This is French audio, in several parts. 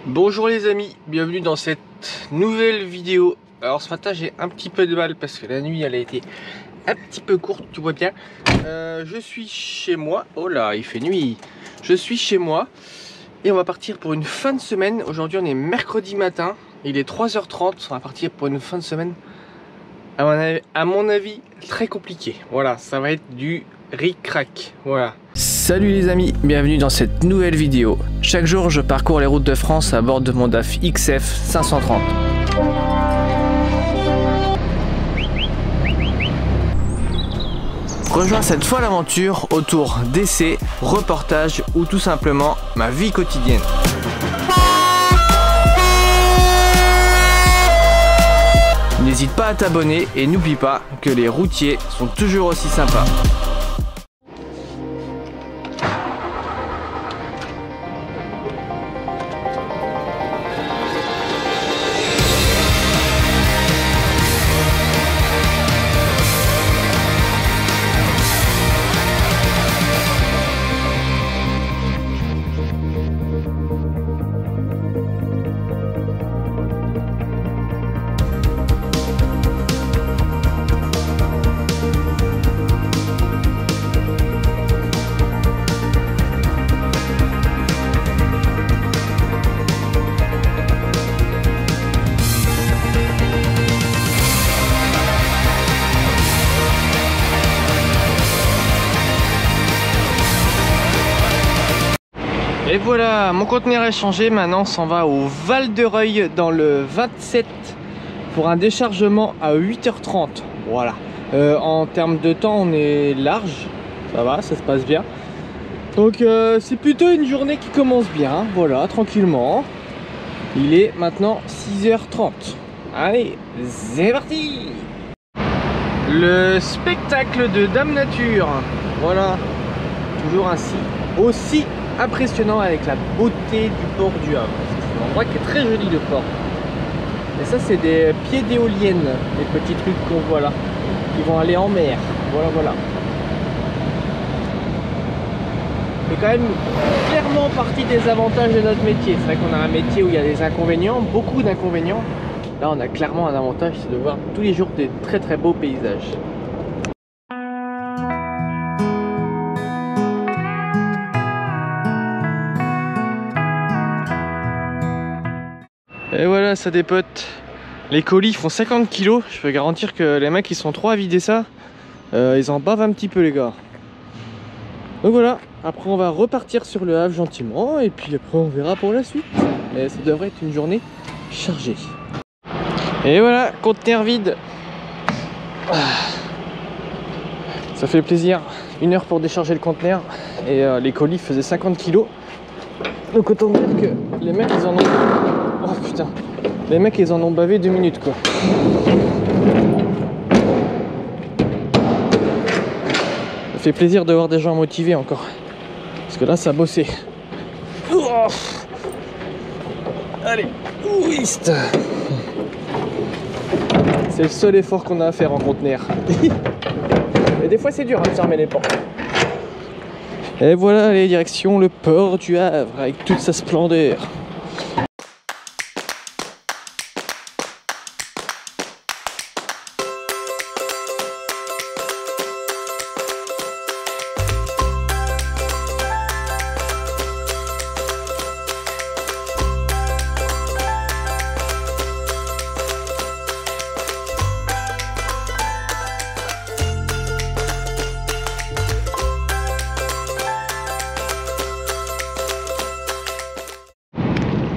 Bonjour les amis, bienvenue dans cette nouvelle vidéo. Alors ce matin j'ai un petit peu de mal parce que la nuit elle a été un petit peu courte, tu vois bien. Je suis chez moi, oh là il fait nuit. Je suis chez moi et on va partir pour une fin de semaine. Aujourd'hui on est mercredi matin, il est 3h30, on va partir pour une fin de semaine à mon avis très compliqué. Voilà, ça va être du ric-rac, voilà. Salut les amis, bienvenue dans cette nouvelle vidéo. Chaque jour je parcours les routes de France à bord de mon DAF XF 530. Rejoins cette fois l'aventure autour d'essais, reportages ou tout simplement ma vie quotidienne. N'hésite pas à t'abonner et n'oublie pas que les routiers sont toujours aussi sympas. Et voilà, mon conteneur est changé, maintenant on s'en va au Val de Reuil dans le 27 pour un déchargement à 8h30. Voilà, en termes de temps on est large, ça va, ça se passe bien. Donc c'est plutôt une journée qui commence bien, voilà, tranquillement. Il est maintenant 6h30. Allez, c'est parti! Le spectacle de Dame Nature, voilà, toujours ainsi, aussi impressionnant avec la beauté du port du Havre. C'est un endroit qui est très joli, le port. Et ça c'est des pieds d'éoliennes, les petits trucs qu'on voit là, qui vont aller en mer. Voilà, voilà. C'est quand même clairement partie des avantages de notre métier. C'est vrai qu'on a un métier où il y a des inconvénients, beaucoup d'inconvénients. Là on a clairement un avantage, c'est de voir tous les jours des très très beaux paysages. Et voilà, ça dépote. Les colis font 50 kg. Je peux garantir que les mecs ils sont trop à vider ça. Ils en bavent un petit peu les gars. Donc voilà, après on va repartir sur le Havre gentiment. Et puis après on verra pour la suite. Mais ça devrait être une journée chargée. Et voilà, conteneur vide. Ça fait plaisir. 1 heure pour décharger le conteneur. Et les colis faisaient 50 kg. Donc autant dire que les mecs ils en ont... Oh putain, les mecs ils en ont bavé 2 minutes quoi. Ça fait plaisir de voir des gens motivés encore. Parce que là ça a bossé. Oh, allez, ouist. C'est le seul effort qu'on a à faire en conteneur. Mais des fois c'est dur de fermer les portes. Et voilà les directions le port du Havre avec toute sa splendeur.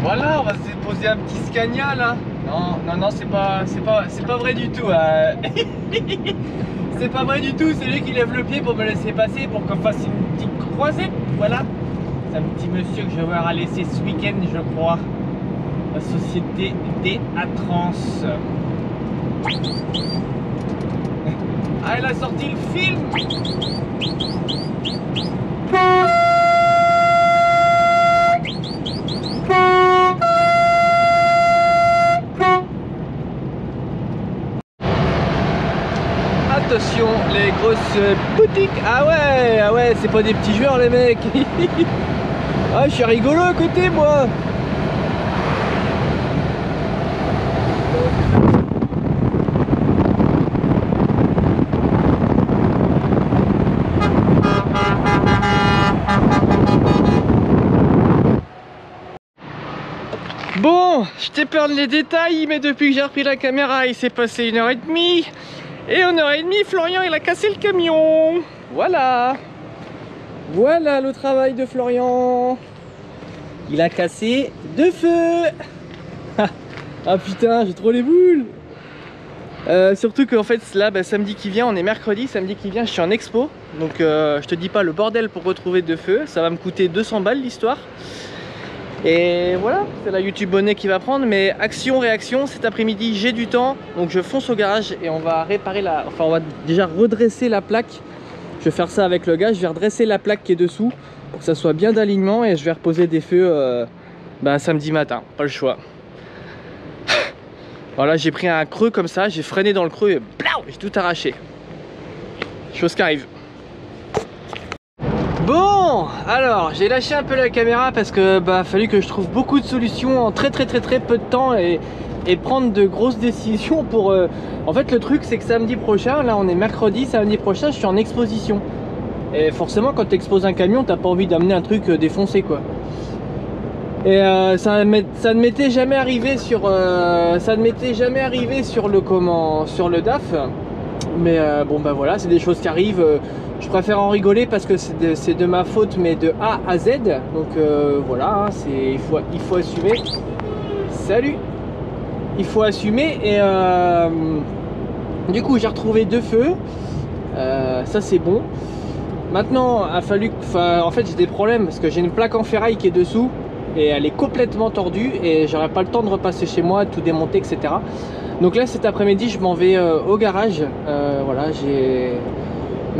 Voilà, on va se déposer un petit Scania là. Non, c'est pas vrai du tout. C'est pas vrai du tout, c'est lui qui lève le pied pour me laisser passer pour qu'on fasse une petite croisette. Voilà. C'est un petit monsieur que je vais avoir laissé ce week-end, je crois. La société DA-Trans. Ah, elle a sorti le film. Attention, les grosses boutiques. Ah ouais, c'est pas des petits joueurs les mecs. Ah, je suis rigolo à côté moi. Bon, je t'épargne les détails, mais depuis que j'ai repris la caméra, il s'est passé 1h30. Et en 1h30, Florian, il a cassé le camion. Voilà. Voilà le travail de Florian. Il a cassé 2 feux. Ah putain, j'ai trop les boules. Surtout qu'en fait là, samedi qui vient, on est mercredi, samedi qui vient je suis en expo. Donc je te dis pas le bordel pour retrouver 2 feux. Ça va me coûter 200 balles l'histoire. Et voilà, c'est la YouTube Bonnet qui va prendre. Mais action, réaction, cet après-midi j'ai du temps. Donc je fonce au garage et on va réparer la... Enfin on va déjà redresser la plaque. Je vais faire ça avec le gars, je vais redresser la plaque qui est dessous pour que ça soit bien d'alignement. Et je vais reposer des feux samedi matin, pas le choix. Voilà, j'ai pris un creux comme ça, j'ai freiné dans le creux et j'ai tout arraché. Chose qui arrive. Bon, alors j'ai lâché un peu la caméra parce que fallu que je trouve beaucoup de solutions en très peu de temps et prendre de grosses décisions pour... En fait le truc c'est que samedi prochain, là on est mercredi, samedi prochain je suis en exposition. Et forcément quand tu exposes un camion, t'as pas envie d'amener un truc défoncé quoi. Et ça ne m'était jamais arrivé sur sur le DAF. Mais voilà, c'est des choses qui arrivent. Je préfère en rigoler parce que c'est de ma faute, mais de A à Z. Donc voilà, hein, il faut assumer. Salut. Il faut assumer. Et du coup j'ai retrouvé 2 feux. Ça c'est bon. Maintenant en fait j'ai des problèmes parce que j'ai une plaque en ferraille qui est dessous. Et elle est complètement tordue et j'aurai pas le temps de repasser chez moi, tout démonter, etc. Donc là cet après-midi je m'en vais au garage. Voilà,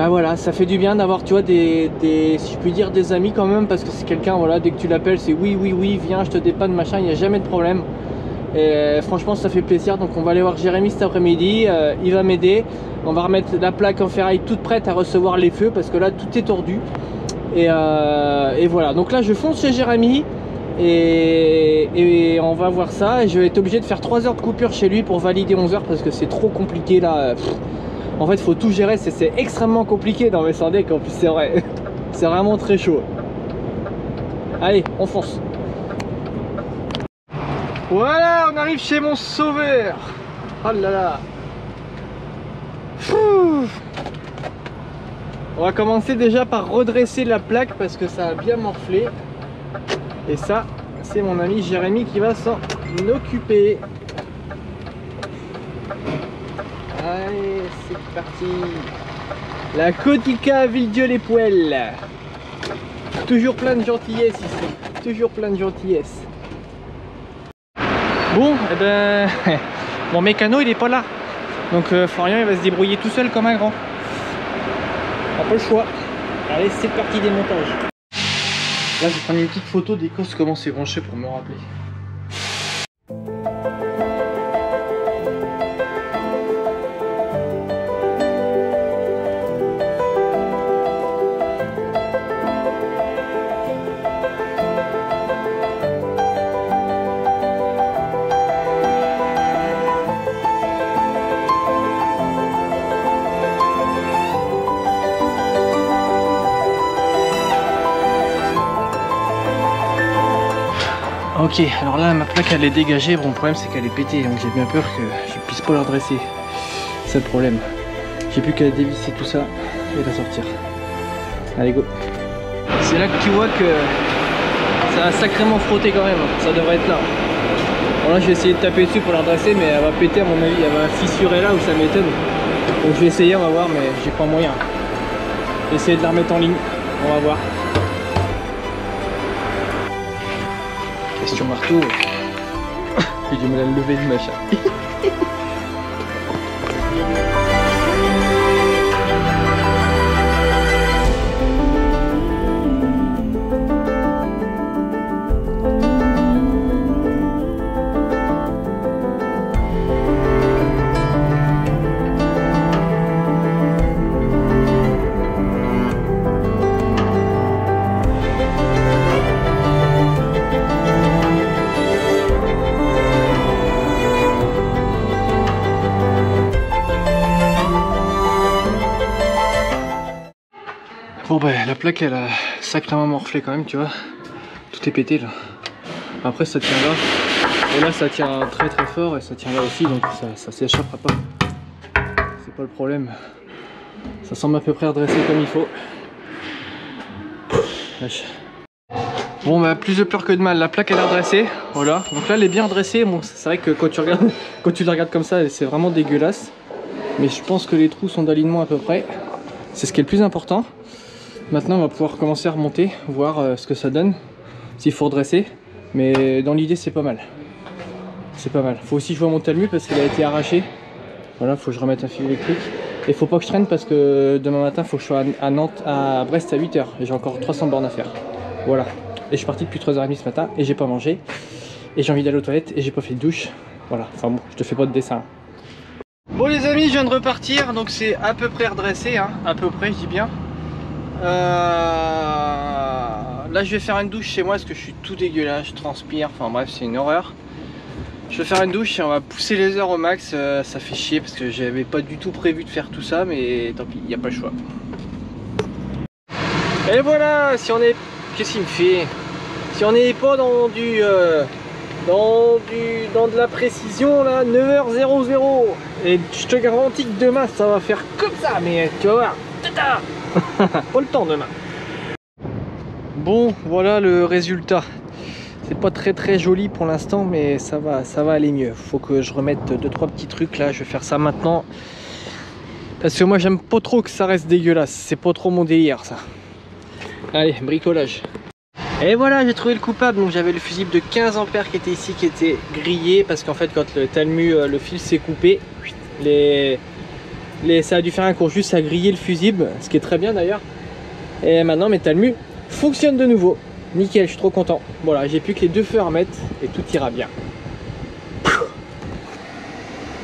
voilà, ça fait du bien d'avoir, tu vois, si je puis dire, des amis quand même, parce que c'est quelqu'un, voilà, dès que tu l'appelles c'est oui, viens, je te dépanne, machin, il n'y a jamais de problème. Et franchement ça fait plaisir. Donc on va aller voir Jérémy cet après-midi, il va m'aider. On va remettre la plaque en ferraille toute prête à recevoir les feux parce que là tout est tordu. Et voilà, donc là je fonce chez Jérémy. Et on va voir ça et je vais être obligé de faire 3 heures de coupure chez lui pour valider 11 heures parce que c'est trop compliqué là. En fait faut tout gérer, c'est extrêmement compliqué dans mes Sandec, en plus c'est vrai. C'est vraiment très chaud. Allez, on fonce. Voilà, on arrive chez mon sauveur. Oh là là. On va commencer déjà par redresser la plaque parce que ça a bien morflé. Et ça, c'est mon ami Jérémy qui va s'en occuper. Allez, c'est parti. La Cotica Villedieu-les-Poêles. Toujours plein de gentillesse ici. Toujours plein de gentillesse. Bon, mon mécano il est pas là. Donc Florian il va se débrouiller tout seul comme un grand. On n'a pas le choix. Allez, c'est parti des montages. Là, je vais prendre une petite photo des causes, comment c'est branché pour me rappeler. Ok, alors là ma plaque elle est dégagée, bon le problème c'est qu'elle est pétée, donc j'ai bien peur que je puisse pas la redresser. C'est le problème. J'ai plus qu'à dévisser tout ça et la sortir. Allez go. C'est là que tu vois que ça a sacrément frotté quand même, ça devrait être là. Bon là je vais essayer de taper dessus pour la redresser, mais elle va péter à mon avis, elle va fissurer là où ça m'étonne. Donc je vais essayer, on va voir, mais j'ai pas moyen. Je vais essayer de la remettre en ligne, on va voir. Question marteau, j'ai du mal à le lever du machin. Bon bah la plaque elle a sacrément morflé quand même, tu vois. Tout est pété là. Après ça tient là. Et là ça tient très très fort et ça tient là aussi, donc ça s'échappera pas. C'est pas le problème. Ça semble à peu près redressé comme il faut. Lâche. Bon bah plus de peur que de mal, la plaque elle est redressée, voilà, donc là elle est bien redressée. Bon c'est vrai que quand tu la regardes comme ça c'est vraiment dégueulasse, mais je pense que les trous sont d'alignement à peu près, c'est ce qui est le plus important. Maintenant on va pouvoir commencer à remonter, voir ce que ça donne, s'il faut redresser, mais dans l'idée c'est pas mal. C'est pas mal, faut aussi que je vois mon talus parce qu'il a été arraché, voilà, faut que je remette un fil électrique. Et faut pas que je traîne parce que demain matin faut que je sois à Nantes, à Brest à 8 h et j'ai encore 300 bornes à faire, voilà. Et je suis parti depuis 3h30 ce matin et j'ai pas mangé. Et j'ai envie d'aller aux toilettes et j'ai pas fait de douche. Voilà, enfin bon, je te fais pas de dessin. Bon les amis, je viens de repartir, donc c'est à peu près redressé, hein, à peu près, je dis bien. Là je vais faire une douche chez moi parce que je suis tout dégueulasse, je transpire, enfin bref c'est une horreur. Je vais faire une douche et on va pousser les heures au max, ça fait chier parce que j'avais pas du tout prévu de faire tout ça, mais tant pis, il n'y a pas le choix. Et voilà, si on est... Qu'est-ce qu'il me fait? Si on n'est pas dans de la précision là, 9h00, et je te garantis que demain ça va faire comme ça, mais tu vas voir, pas le temps demain. Bon, voilà le résultat. C'est pas très joli pour l'instant, mais ça va aller mieux. Faut que je remette 2-3 petits trucs là, je vais faire ça maintenant. Parce que moi j'aime pas trop que ça reste dégueulasse, c'est pas trop mon délire ça. Allez, bricolage. Et voilà, j'ai trouvé le coupable. Donc j'avais le fusible de 15 ampères qui était ici, qui était grillé parce qu'en fait quand le talmu, le fil s'est coupé, ça a dû faire un court juste à griller le fusible, ce qui est très bien d'ailleurs. Et maintenant mes talmus fonctionnent de nouveau. Nickel, je suis trop content. Voilà, j'ai plus que les 2 feux à remettre et tout ira bien.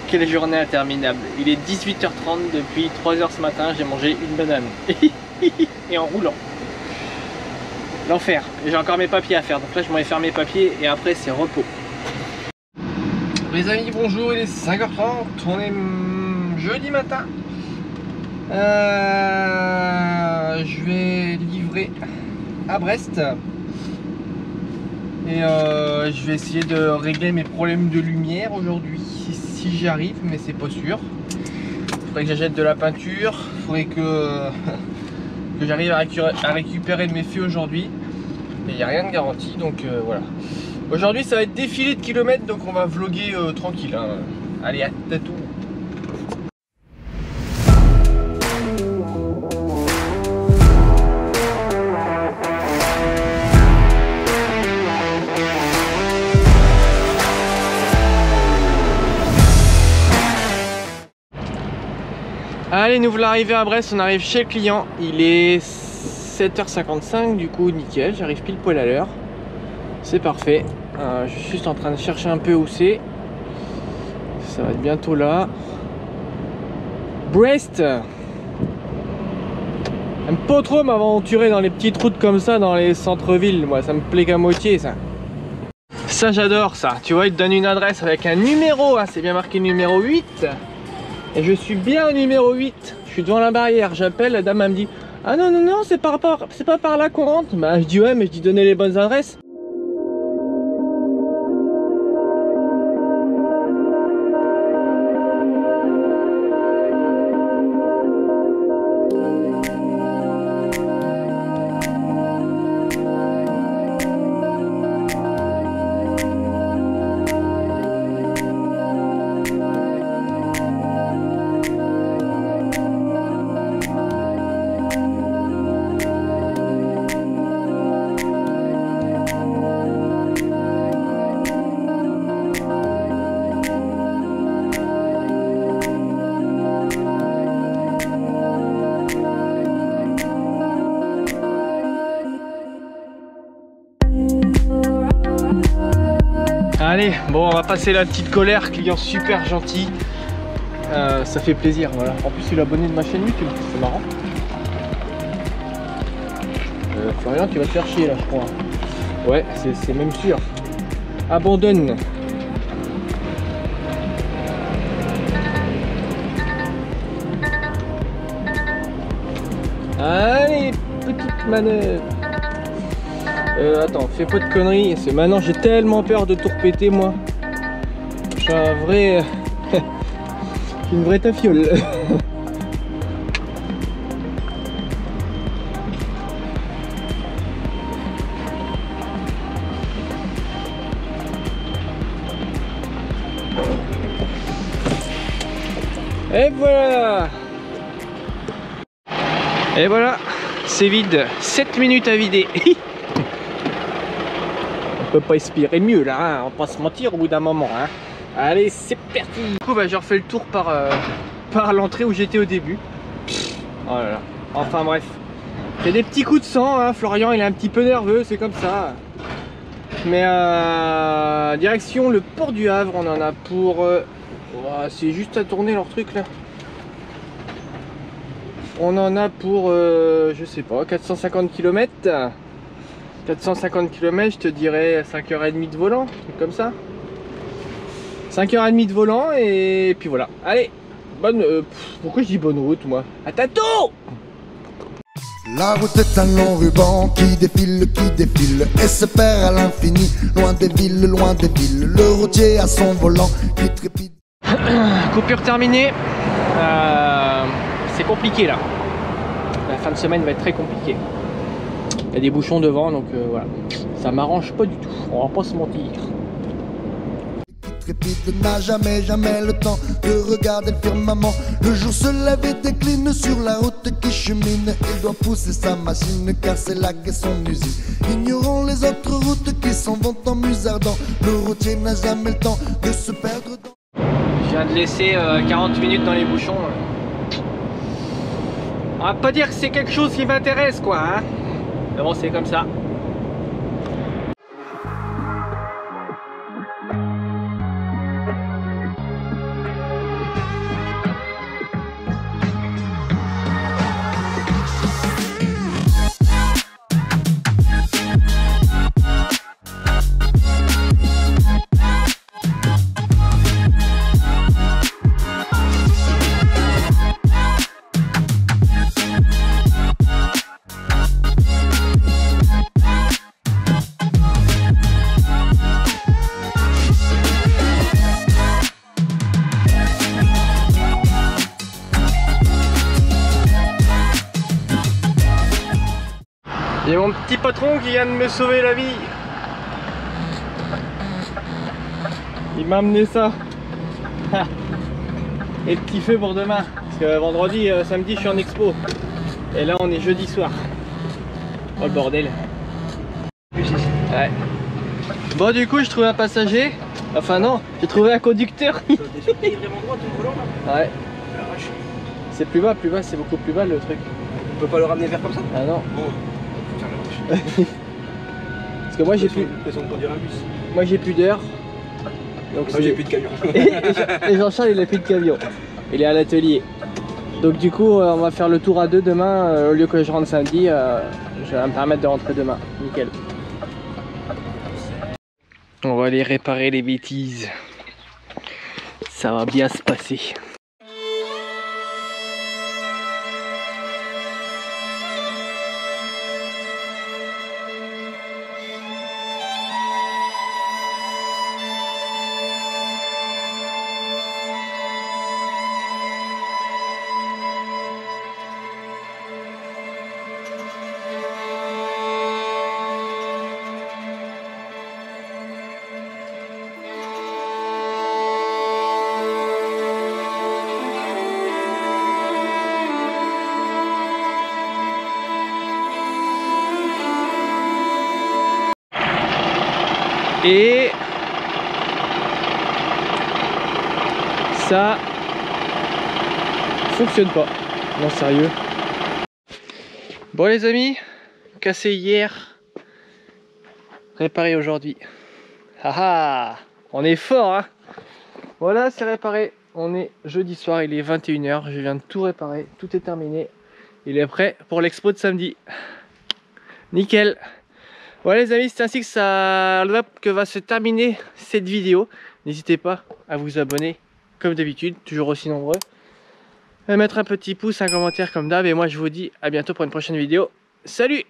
Quelle journée interminable. Il est 18h30, depuis 3 h ce matin, j'ai mangé une banane. Et en roulant. L'enfer. J'ai encore mes papiers à faire, donc là je m'en vais faire mes papiers et après c'est repos. Les amis, bonjour, il est 5h30, on est jeudi matin. Je vais livrer à Brest. Et je vais essayer de régler mes problèmes de lumière aujourd'hui, si j'y arrive, mais c'est pas sûr. Il faudrait que j'achète de la peinture, il faudrait que j'arrive à récupérer mes feux aujourd'hui. Mais il n'y a rien de garanti, donc voilà. Aujourd'hui ça va être défilé de kilomètres, donc on va vlogger tranquille, hein. Allez, à tout. Allez, nous voilà arrivés à Brest, on arrive chez le client, il est 7h55, du coup nickel, j'arrive pile poil à l'heure, c'est parfait. Je suis juste en train de chercher un peu où c'est, ça va être bientôt là. Brest. J'aime pas trop m'aventurer dans les petites routes comme ça, dans les centres-villes, moi ça me plaît qu'à moitié ça. Ça j'adore ça, tu vois, il te donne une adresse avec un numéro, hein, c'est bien marqué numéro 8. Et je suis bien au numéro 8, je suis devant la barrière, j'appelle, la dame elle me dit « Ah non, non, non, c'est pas par là qu'on rentre ». Bah je dis « Ouais, mais je dis donnez les bonnes adresses ». Allez, bon, on va passer la petite colère, client super gentil. Ça fait plaisir, voilà. En plus, il est abonné de ma chaîne YouTube, c'est marrant. Florian, tu vas te faire chier là, je crois. Ouais, c'est même sûr. Abandonne. Allez, petite manœuvre. Attends, fais pas de conneries. Maintenant, j'ai tellement peur de tout repéter, moi. suis un vrai... une vraie tafiole. Et voilà. Et voilà, c'est vide. 7 minutes à vider. On peut pas espérer mieux là, hein. On va pas se mentir au bout d'un moment. Hein. Allez, c'est parti. Du coup, bah, j'ai refait le tour par l'entrée où j'étais au début. Oh là là. Enfin bref. C'est des petits coups de sang. Hein. Florian, il est un petit peu nerveux, c'est comme ça. Mais direction le port du Havre, on en a pour... c'est juste à tourner leur truc là. On en a pour, je sais pas, 450 km. 450 km, je te dirais 5h30 de volant, truc comme ça. 5h30 de volant et puis voilà. Allez, bonne... pourquoi je dis bonne route moi? À tantôt! La route est un long ruban qui défile et se perd à l'infini. Loin des villes, le routier à son volant qui trépide. Coupure terminée. C'est compliqué là. La fin de semaine va être très compliquée. Il y a des bouchons devant donc voilà. Ça m'arrange pas du tout, on va pas se mentir. Trépide n'a jamais le temps de regarder le firmament. Le jour se lève et décline sur la route qui chemine. Il doit pousser sa machine car c'est là qu'est son usine. Ignorons les autres routes qui s'en vont en musardant. Le routier n'a jamais le temps de se perdre dans... Je viens de laisser 40 minutes dans les bouchons. On va pas dire que c'est quelque chose qui m'intéresse quoi hein. Mais bon c'est comme ça. Il y a mon petit patron qui vient de me sauver la vie. Il m'a amené ça. Et petit feu pour demain. Parce que vendredi, samedi, je suis en expo. Et là, on est jeudi soir. Oh le bordel. Ouais. Bon, du coup, je trouvais un passager. Enfin, non, j'ai trouvé un conducteur. T'es sûr qu'il est vraiment droit ton volant là? Ouais. C'est plus bas, c'est beaucoup plus bas le truc. On peut pas le ramener vers comme ça? Ah non. Bon. Putain, la vache. Parce que moi j'ai plus. L'impression de conduire un bus. Moi j'ai plus d'heure. Donc Moi j'ai plus de camion. Et Jean-Charles il a plus de camion. Il est à l'atelier. Donc du coup on va faire le tour à deux demain. Au lieu que je rentre samedi, je vais me permettre de rentrer demain. Nickel. On va aller réparer les bêtises. Ça va bien se passer. Et ça fonctionne pas. Non, sérieux. Bon les amis, cassé hier, réparé aujourd'hui. Haha, on est fort hein. Voilà, c'est réparé. On est jeudi soir, il est 21 h. Je viens de tout réparer, tout est terminé. Il est prêt pour l'expo de samedi. Nickel. Voilà les amis, c'est ainsi que va se terminer cette vidéo. N'hésitez pas à vous abonner comme d'habitude, toujours aussi nombreux. À mettre un petit pouce, un commentaire comme d'hab. Et moi je vous dis à bientôt pour une prochaine vidéo. Salut!